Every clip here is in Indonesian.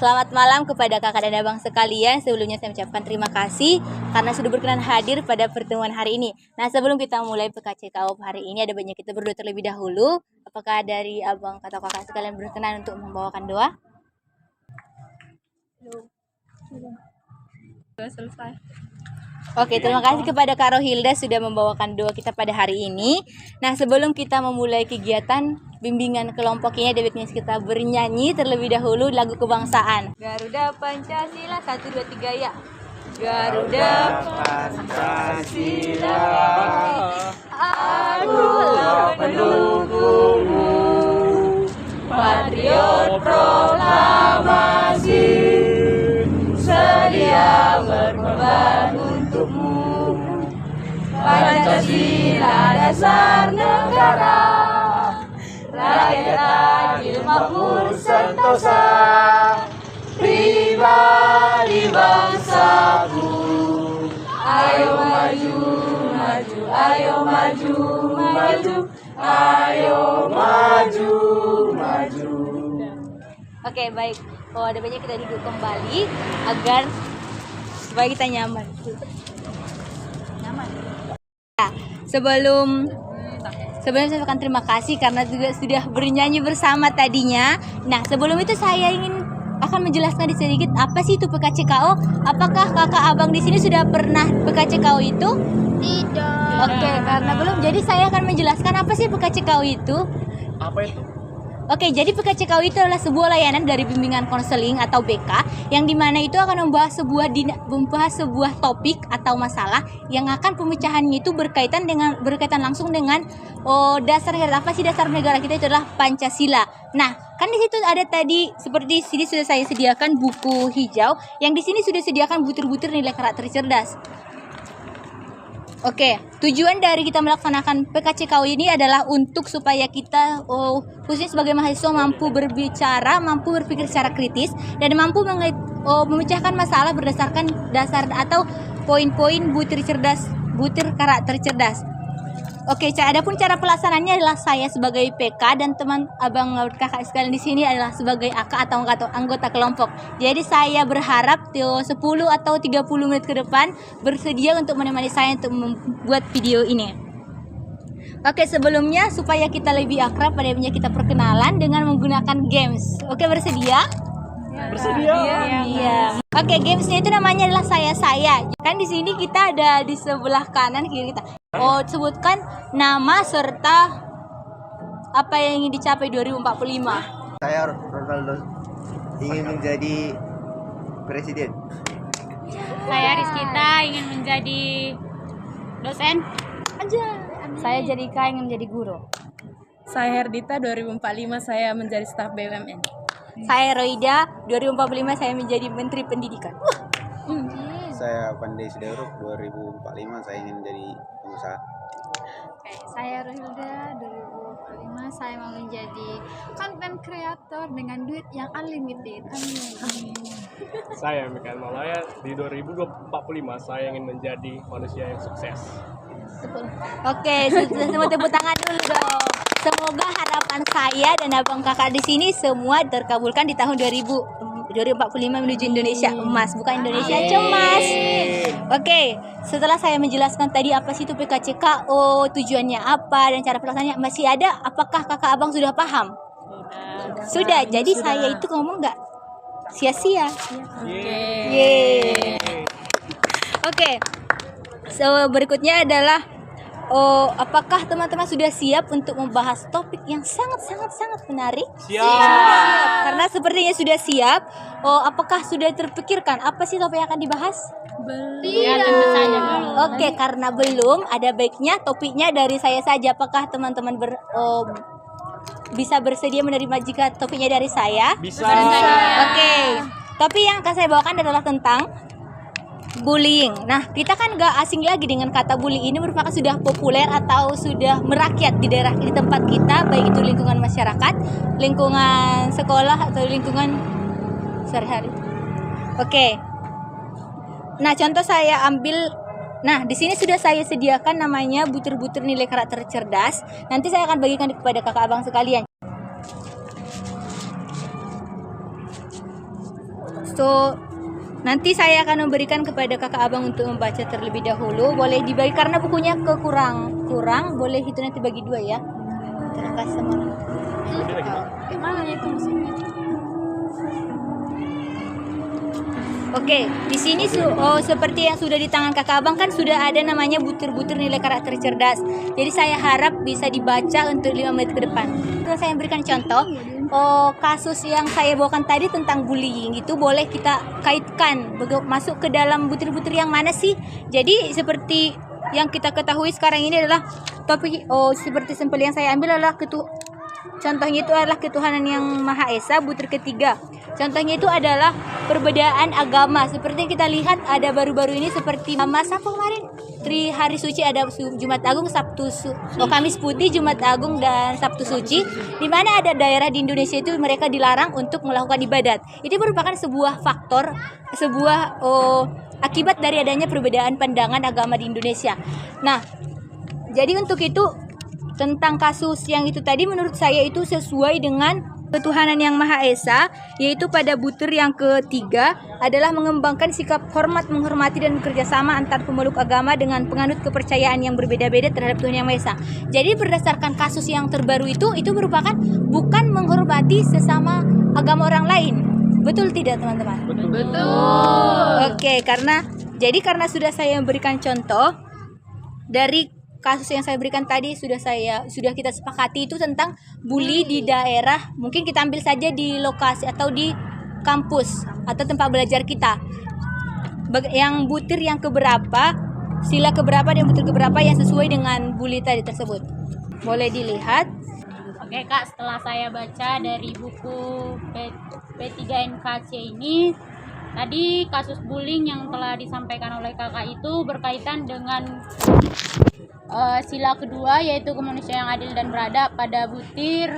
Selamat malam kepada kakak dan abang sekalian. Sebelumnya saya mengucapkan terima kasih karena sudah berkenan hadir pada pertemuan hari ini. Nah, sebelum kita mulai PKCKO hari ini, ada banyak kita berdoa terlebih dahulu. Apakah dari abang atau kakak sekalian berkenan untuk membawakan doa? Sudah selesai. Oke, terima kasih kepada Kak Rohilda sudah membawakan doa kita pada hari ini. Nah, sebelum kita memulai kegiatan bimbingan kelompok ini, ada baiknya kita bernyanyi terlebih dahulu lagu kebangsaan. Garuda Pancasila 1 2 3 ya. Garuda Pancasila, aku pendukungmu, patriot proklamasi, sedia berkorban untukmu. Pancasila dasar negara, rakyat adil makmur sentosa, pribadi bangsaku. Ayo maju, maju, ayo maju, maju, ayo maju, maju. Oke, baik. Kalau ada banyak kita duduk kembali agar supaya kita nyaman. Nah, sebelum saya ucapkan terima kasih karena juga sudah bernyanyi bersama tadinya. Nah, sebelum itu saya akan menjelaskan sedikit apa sih itu PKCKO. Apakah kakak abang di sini sudah pernah PKCKO itu? Tidak. Oke, karena belum. Jadi saya akan menjelaskan apa sih PKCKO itu. Apa itu? Oke, jadi PKCKO itu adalah sebuah layanan dari bimbingan konseling atau BK yang dimana itu akan membahas sebuah topik atau masalah yang akan pemecahannya itu berkaitan langsung dengan dasar negara. Apa sih dasar negara kita? Itu adalah Pancasila. Nah, kan di situ ada tadi seperti sini sudah saya sediakan buku hijau yang di sini sudah sediakan butir-butir nilai karakter cerdas. Oke, tujuan dari kita melaksanakan PKCKO ini adalah untuk supaya kita khususnya sebagai mahasiswa mampu berbicara, mampu berpikir secara kritis dan mampu memecahkan masalah berdasarkan dasar atau poin-poin butir karakter cerdas. Oke, adapun cara pelaksanaannya adalah saya sebagai PK dan teman abang kakak sekalian di sini adalah sebagai AK atau anggota kelompok. Jadi saya berharap 10 atau 30 menit ke depan bersedia untuk menemani saya untuk membuat video ini. Oke, sebelumnya supaya kita lebih akrab pada kita perkenalan dengan menggunakan games. Oke, bersedia? Bersedia? Iya. Oke, gamesnya itu namanya adalah saya. Kan di sini kita ada di sebelah kanan kiri kita. Sebutkan nama serta apa yang ingin dicapai 2045. Saya Ronaldo ingin menjadi presiden. Saya Rizkita ingin menjadi dosen. Saya Jerika ingin menjadi guru. Saya Herdita 2045 saya menjadi staf BUMN. Saya Roida 2045 saya menjadi menteri pendidikan. Saya Pandai Sideruk 2045 saya ingin menjadi pengusaha. Saya Rohilda 2045 saya mau menjadi content creator dengan duit yang unlimited. Amin. Saya Mikael Malaya di 2045 saya ingin menjadi manusia yang sukses. Oke, semua tepuk tangan dulu dong. Semoga harapan saya dan abang kakak di sini semua terkabulkan di tahun 2045 menuju Indonesia emas, bukan Indonesia cemas. Oke, setelah saya menjelaskan tadi apa sih itu PKCKO, tujuannya apa dan cara pelaksanaannya, masih ada? Apakah kakak abang sudah paham? Sudah. Jadi saya itu ngomong nggak sia-sia. Yeay. Oke. Berikutnya adalah apakah teman-teman sudah siap untuk membahas topik yang sangat menarik? Siap. Karena sepertinya sudah siap. Apakah sudah terpikirkan apa sih topik yang akan dibahas? Ya, tentu saja. Oke, karena belum, ada baiknya topiknya dari saya saja. Apakah teman-teman bisa bersedia menerima jika topiknya dari saya? Bisa. Oke, topik yang akan saya bawakan adalah tentang bullying. Nah, kita kan gak asing lagi dengan kata bullying. Ini merupakan sudah populer atau sudah merakyat di tempat kita, baik itu lingkungan masyarakat, lingkungan sekolah atau lingkungan sehari-hari. Oke. Nah, contoh saya ambil. Nah, di sini sudah saya sediakan namanya butir-butir nilai karakter cerdas. Nanti saya akan bagikan kepada kakak abang sekalian. So nanti saya akan memberikan kepada kakak abang untuk membaca terlebih dahulu. Boleh dibagi karena bukunya kurang, boleh itu nanti bagi 2 ya. Terima kasih sama. Gimana itu musiknya? Oke, di sini seperti yang sudah di tangan kakak abang kan sudah ada namanya butir-butir nilai karakter cerdas. Jadi saya harap bisa dibaca untuk 5 menit ke depan. Kalau saya berikan contoh, kasus yang saya bawakan tadi tentang bullying itu boleh kita kaitkan masuk ke dalam butir-butir yang mana sih? Jadi seperti yang kita ketahui sekarang ini adalah topik seperti sampel yang saya ambil adalah contohnya itu adalah ketuhanan yang Maha Esa, butir ketiga. Contohnya itu adalah perbedaan agama. Seperti yang kita lihat ada baru-baru ini seperti masa kemarin hari suci ada Jumat Agung, Kamis Putih, Jumat Agung dan Sabtu Suci, di mana ada daerah di Indonesia itu mereka dilarang untuk melakukan ibadat. Itu merupakan sebuah faktor, akibat dari adanya perbedaan pandangan agama di Indonesia. Nah, jadi untuk itu tentang kasus yang itu tadi menurut saya itu sesuai dengan ketuhanan yang Maha Esa, yaitu pada butir yang ketiga adalah mengembangkan sikap hormat, menghormati dan bekerja sama antar pemeluk agama dengan penganut kepercayaan yang berbeda-beda terhadap Tuhan Yang Maha Esa. Jadi berdasarkan kasus yang terbaru itu merupakan bukan menghormati sesama agama orang lain. Betul tidak teman-teman? Betul. Oke, karena sudah saya memberikan contoh dari kasus yang saya berikan tadi sudah kita sepakati itu tentang bully di daerah. Mungkin kita ambil saja di lokasi atau di kampus atau tempat belajar kita. Yang butir yang keberapa, sila keberapa dan butir keberapa yang sesuai dengan bully tadi tersebut. Boleh dilihat. Oke Kak, setelah saya baca dari buku P3NKC ini, tadi kasus bullying yang telah disampaikan oleh kakak itu berkaitan dengan sila kedua, yaitu kemanusiaan yang adil dan beradab pada butir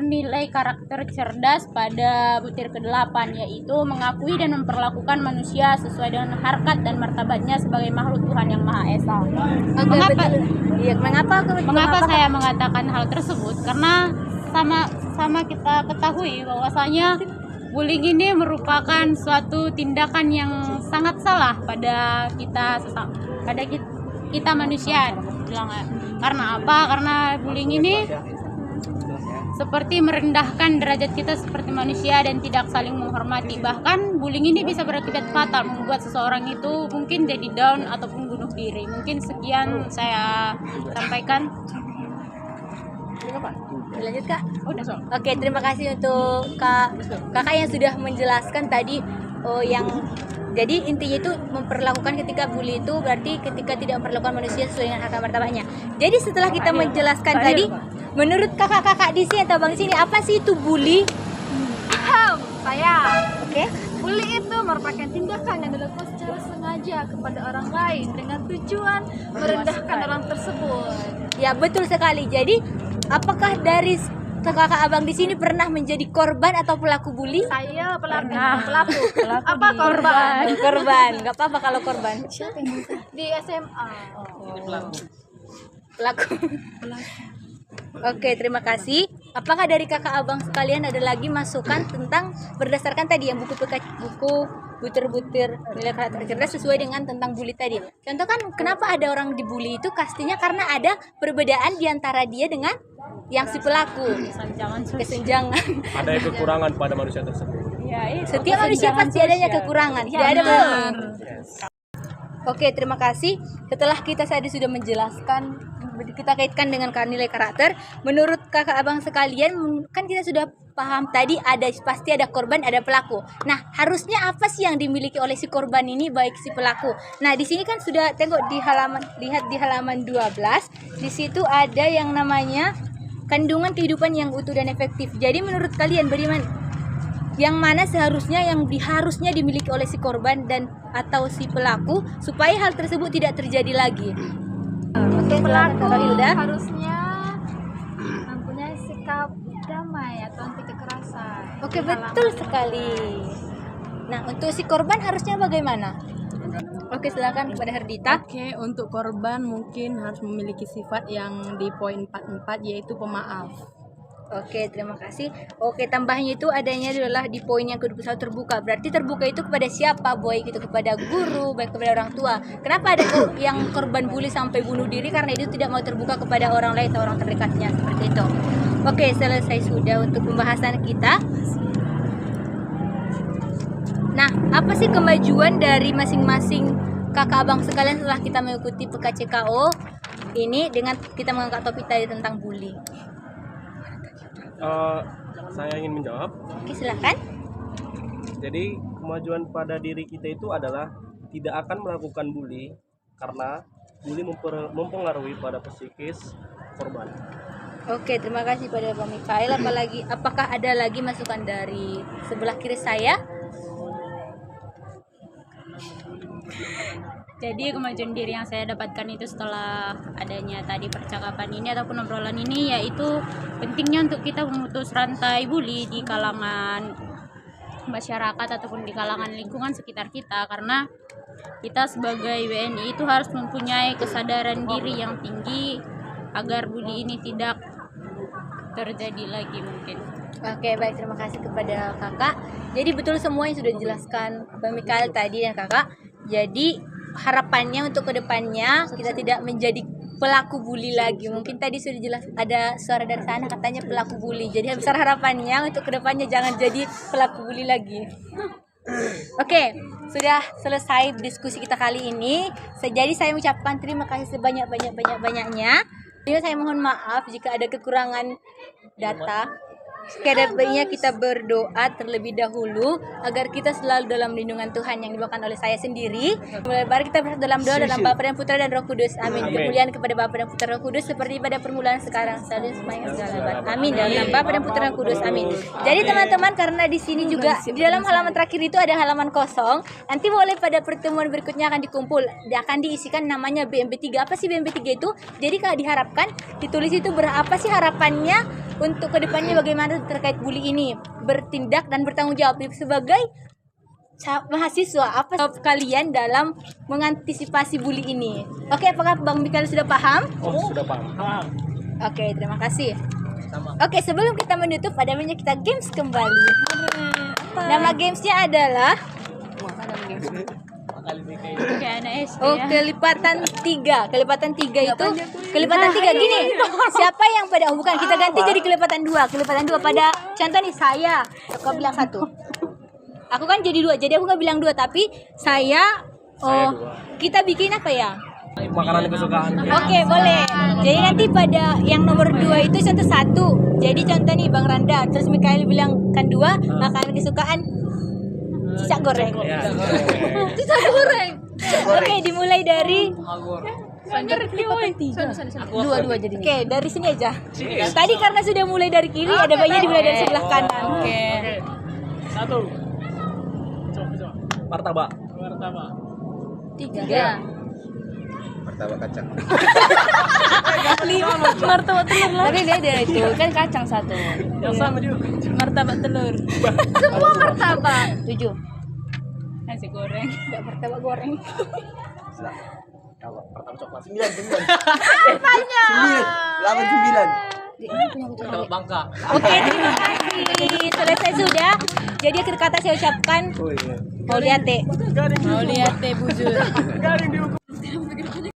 nilai karakter cerdas pada butir ke-8, yaitu mengakui dan memperlakukan manusia sesuai dengan harkat dan martabatnya sebagai makhluk Tuhan Yang Maha Esa. Mengapa saya mengatakan hal tersebut? Karena sama kita ketahui bahwasanya bullying ini merupakan suatu tindakan yang sangat salah pada kita manusia. Karena apa? Karena bullying ini seperti merendahkan derajat kita seperti manusia dan tidak saling menghormati. Bahkan bullying ini bisa berakibat fatal, membuat seseorang itu mungkin jadi down ataupun bunuh diri. Mungkin sekian saya sampaikan. Lanjut Kak. Oke, terima kasih untuk kakak yang sudah menjelaskan tadi jadi intinya itu memperlakukan ketika bully itu berarti ketika tidak memperlakukan manusia sesuai dengan harkat martabatnya. Jadi setelah kita menjelaskan tadi, menurut kakak-kakak di sini atau bang sini apa sih itu bully? Saya. Oke. Bully itu merupakan tindakan yang dilakukan secara sengaja kepada orang lain dengan tujuan merendahkan orang tersebut. Ya, betul sekali. Jadi, apakah dari kakak abang di sini pernah menjadi korban atau pelaku bully? Saya pelaku. Apa korban? Korban. Gak apa-apa kalau korban. Di SMA. Pelaku. Oke, terima kasih. Apakah dari kakak abang sekalian ada lagi masukan tentang berdasarkan tadi yang buku butir-butir nilai karakter cerdas sesuai dengan tentang bully tadi? Contoh kan kenapa ada orang dibully itu pastinya karena ada perbedaan di antara dia dengan yang si pelaku. Kesenjangan. Ada kekurangan pada manusia tersebut. Setiap manusia pasti adanya kekurangan. Tidak ada benar. Oke, terima kasih. Setelah kita tadi sudah menjelaskan, kita kaitkan dengan nilai karakter. Menurut kakak abang sekalian, kan kita sudah paham tadi pasti ada korban, ada pelaku. Nah, harusnya apa sih yang dimiliki oleh si korban ini baik si pelaku? Nah, di sini kan sudah lihat di halaman 12. Di situ ada yang namanya kandungan kehidupan yang utuh dan efektif. Jadi menurut kalian bagaimana? Yang mana harusnya dimiliki oleh si korban dan atau si pelaku supaya hal tersebut tidak terjadi lagi? Oke, Pelaku Hilda. harusnya mempunyai sikap damai atau anti kekerasan. Oke, betul sekali. Nah, untuk si korban harusnya bagaimana? Oke, silakan kepada Herdita. Oke, untuk korban mungkin harus memiliki sifat yang di poin 44 yaitu pemaaf. Oke, terima kasih. Oke, tambahnya itu adanya adalah di poin yang ke-21 terbuka. Berarti terbuka itu kepada siapa? Baik itu kepada guru, baik kepada orang tua. Kenapa ada yang korban bully sampai bunuh diri? Karena itu tidak mau terbuka kepada orang lain atau orang terdekatnya, seperti itu. Oke, selesai sudah untuk pembahasan kita. Nah, apa sih kemajuan dari masing-masing kakak abang sekalian setelah kita mengikuti PKCKO ini dengan kita mengangkat topik tadi tentang bully? Saya ingin menjawab. Oke, silakan. Jadi kemajuan pada diri kita itu adalah tidak akan melakukan bully karena bully mempengaruhi pada psikis korban. Oke, terima kasih pada Pak Mikael. Apakah ada lagi masukan dari sebelah kiri saya? Jadi kemajuan diri yang saya dapatkan itu setelah adanya tadi percakapan ini ataupun obrolan ini, yaitu pentingnya untuk kita memutus rantai bully di kalangan masyarakat ataupun di kalangan lingkungan sekitar kita, karena kita sebagai WNI itu harus mempunyai kesadaran diri yang tinggi agar bully ini tidak terjadi lagi mungkin. Oke, baik, terima kasih kepada kakak. Jadi betul semua yang sudah dijelaskan Pak Mikael tadi dan kakak. Jadi harapannya untuk kedepannya kita tidak menjadi pelaku bully lagi. Mungkin tadi sudah jelas ada suara dari sana katanya pelaku bully. Jadi besar harapannya untuk kedepannya jangan jadi pelaku bully lagi. Oke, sudah selesai diskusi kita kali ini. Jadi saya mengucapkan terima kasih sebanyak-banyaknya. Jadi saya mohon maaf jika ada kekurangan data. Sekedar kita berdoa terlebih dahulu agar kita selalu dalam lindungan Tuhan yang dibawakan oleh saya sendiri. Mari kita bersatu dalam doa dalam Bapa dan Putra dan Roh Kudus. Amin. Kemuliaan kepada Bapa dan Putra dan Roh Kudus seperti pada permulaan sekarang selalu sepanjang segala abad. Amin. Dalam Bapa dan Putra dan Roh Kudus. Amin. Jadi teman-teman, karena di sini juga di dalam halaman terakhir itu ada halaman kosong. Nanti boleh pada pertemuan berikutnya akan dikumpul. Akan diisikan namanya BMP3. Apa sih BMP3 itu? Jadi kalau diharapkan ditulis itu berapa sih harapannya untuk kedepannya bagaimana terkait bully ini, bertindak dan bertanggung jawab sebagai mahasiswa. Apa jawab kalian dalam mengantisipasi bully ini? Oke, apakah Bang Mikael sudah paham? Oh, sudah paham. Oke, terima kasih. Oke, sebelum kita menutup ada banyak kita games kembali. Nama gamesnya adalah kelipatan 3. Kelipatan 3 itu kelipatan 3 gini. Siapa yang pada bukan kita ganti jadi kelipatan 2. Kelipatan 2 pada contoh nih saya. Aku bilang 1. Aku kan jadi 2. Jadi aku gak bilang 2 tapi saya kita bikin apa ya? Makanan kesukaan. Oke, boleh. Jadi nanti pada yang nomor 2 itu contoh 1. Jadi contoh nih Bang Randa, terus Mikael bilang kan 2, makanan kesukaan cicak goreng. Cicak goreng. Oke, dimulai dari dua jadi. Oke, dari sini aja. Tadi karena sudah mulai dari kiri, ada bayinya dimulai dari sebelah kanan. Oke. 1. Coba. Martabak. 3. Martabak kacang. 5 martabak telur lah. Tapi beda itu kan kacang 1. Yang sama juga. Martabak telur. Semua martabak. 7. Nasi goreng. Enggak martabak goreng. Martabak coklat. 9. Apanya? 9. 8 9. Martabak Bangka. Oke, terima kasih. Selesai sudah. Jadi akhir kata saya ucapkan Oh iya. mau lihat Mau lihat teh bujur. Garing dihukum.